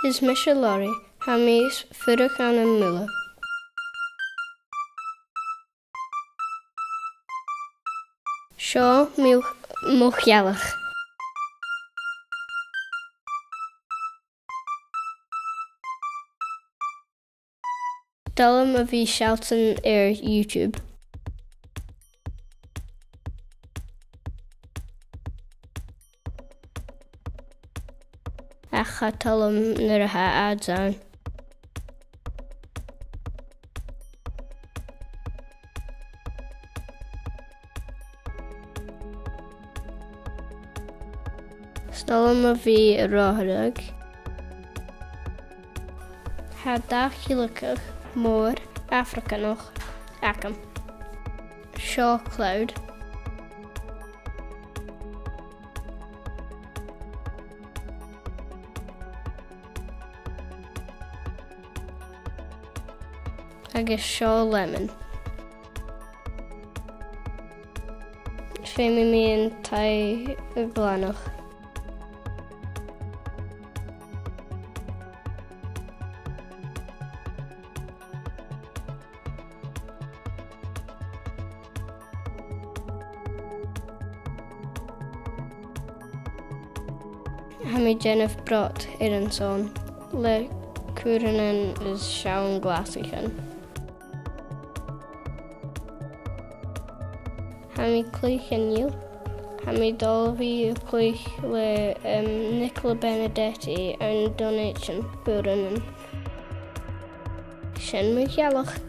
Is Misha Laurie, ha mis fhidheall an mula. Seo Moireasdan. Dullam a bhí sealtan ar YouTube. A cha tullam nuair a ads an. Dullam a bhí a Ladhraidh. Ha da sheilcheagan mór Africanach acham. Shealladh. Agus lemon. Fé mi tai a glanach. Ha mi Jennifer brought ar an son. Le cuaranan is sean glasichan. Ha mi cluiche níl. Ha mi dulbhí cluiche le Nicola Benedetti an donation cuaranan. Sin Moireasdan.